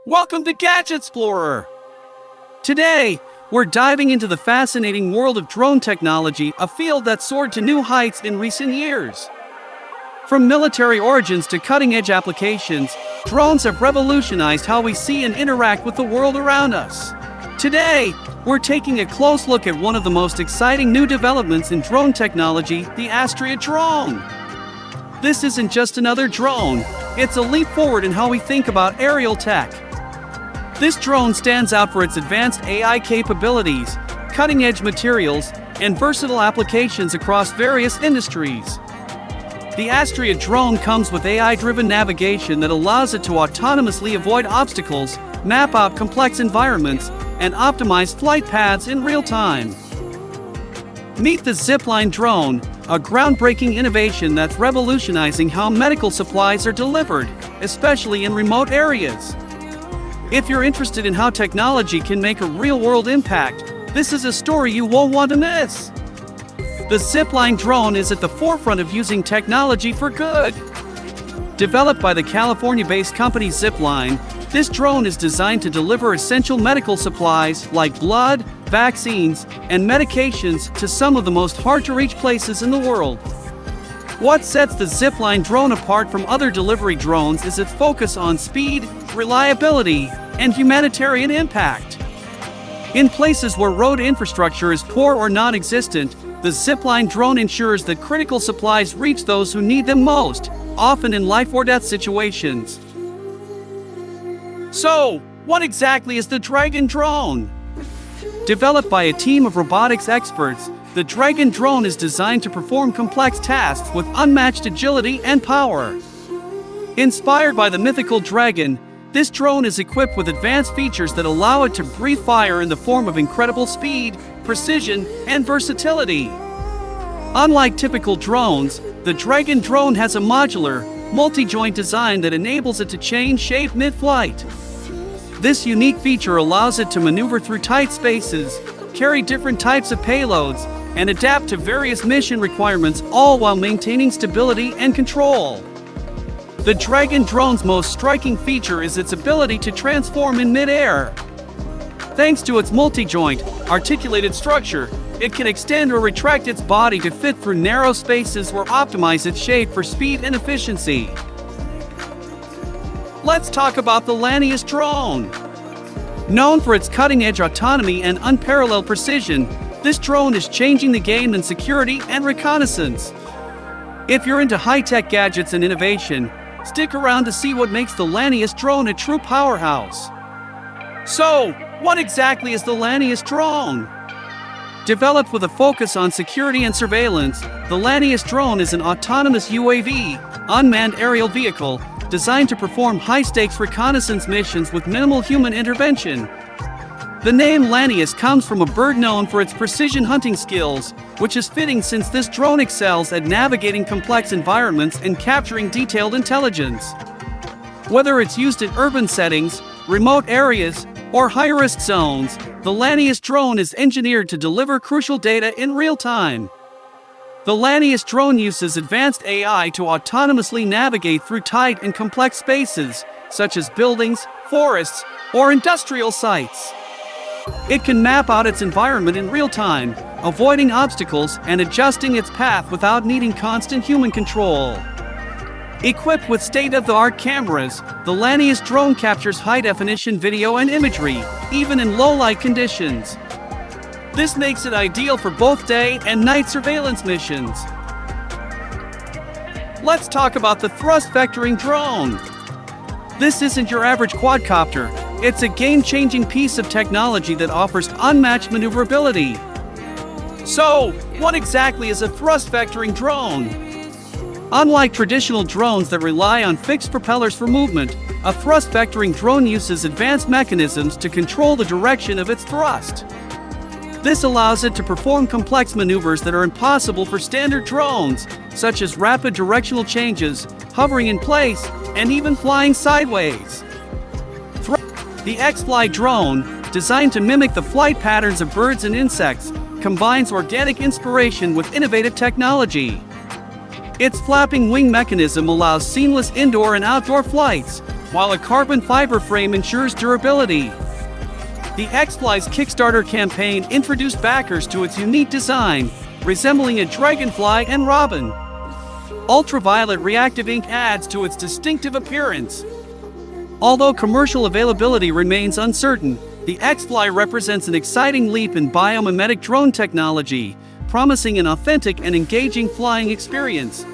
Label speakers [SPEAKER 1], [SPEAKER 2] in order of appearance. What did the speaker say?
[SPEAKER 1] Welcome to Gadget Explorer! Today, we're diving into the fascinating world of drone technology, a field that soared to new heights in recent years. From military origins to cutting-edge applications, drones have revolutionized how we see and interact with the world around us. Today, we're taking a close look at one of the most exciting new developments in drone technology, the Astria Drone. This isn't just another drone, it's a leap forward in how we think about aerial tech. This drone stands out for its advanced AI capabilities, cutting-edge materials, and versatile applications across various industries. The Astria Drone comes with AI-driven navigation that allows it to autonomously avoid obstacles, map out complex environments, and optimize flight paths in real time. Meet the Zipline Drone, a groundbreaking innovation that's revolutionizing how medical supplies are delivered, especially in remote areas. If you're interested in how technology can make a real-world impact, this is a story you won't want to miss. The Zipline Drone is at the forefront of using technology for good. Developed by the California-based company Zipline, this drone is designed to deliver essential medical supplies like blood, vaccines, and medications to some of the most hard-to-reach places in the world. What sets the Zipline drone apart from other delivery drones is its focus on speed, reliability, and humanitarian impact. In places where road infrastructure is poor or non-existent, the Zipline drone ensures that critical supplies reach those who need them most, often in life-or-death situations. So, what exactly is the Dragon Drone? Developed by a team of robotics experts, the Dragon Drone is designed to perform complex tasks with unmatched agility and power. Inspired by the mythical dragon, this drone is equipped with advanced features that allow it to breathe fire in the form of incredible speed, precision, and versatility. Unlike typical drones, the Dragon Drone has a modular, multi-joint design that enables it to change shape mid-flight. This unique feature allows it to maneuver through tight spaces, carry different types of payloads, and adapt to various mission requirements, all while maintaining stability and control. The Dragon Drone's most striking feature is its ability to transform in mid-air. Thanks to its multi-joint, articulated structure, it can extend or retract its body to fit through narrow spaces or optimize its shape for speed and efficiency. Let's talk about the Lanius Drone. Known for its cutting-edge autonomy and unparalleled precision, this drone is changing the game in security and reconnaissance. If you're into high-tech gadgets and innovation, stick around to see what makes the Lanius Drone a true powerhouse. So, what exactly is the Lanius Drone? Developed with a focus on security and surveillance, the Lanius Drone is an autonomous UAV, unmanned aerial vehicle, designed to perform high-stakes reconnaissance missions with minimal human intervention. The name Lanius comes from a bird known for its precision hunting skills, which is fitting since this drone excels at navigating complex environments and capturing detailed intelligence. Whether it's used in urban settings, remote areas, or high-risk zones, the Lanius Drone is engineered to deliver crucial data in real time. The Lanius Drone uses advanced AI to autonomously navigate through tight and complex spaces, such as buildings, forests, or industrial sites. It can map out its environment in real time, avoiding obstacles and adjusting its path without needing constant human control. Equipped with state-of-the-art cameras, the Lanius Drone captures high-definition video and imagery, even in low-light conditions. This makes it ideal for both day and night surveillance missions. Let's talk about the thrust-vectoring drone. This isn't your average quadcopter. It's a game-changing piece of technology that offers unmatched maneuverability. So, what exactly is a thrust-vectoring drone? Unlike traditional drones that rely on fixed propellers for movement, a thrust-vectoring drone uses advanced mechanisms to control the direction of its thrust. This allows it to perform complex maneuvers that are impossible for standard drones, such as rapid directional changes, hovering in place, and even flying sideways. The X-Fly drone, designed to mimic the flight patterns of birds and insects, combines organic inspiration with innovative technology. Its flapping wing mechanism allows seamless indoor and outdoor flights, while a carbon fiber frame ensures durability. The X-Fly's Kickstarter campaign introduced backers to its unique design, resembling a dragonfly and robin. Ultraviolet reactive ink adds to its distinctive appearance. Although commercial availability remains uncertain, the X-Fly represents an exciting leap in biomimetic drone technology, promising an authentic and engaging flying experience.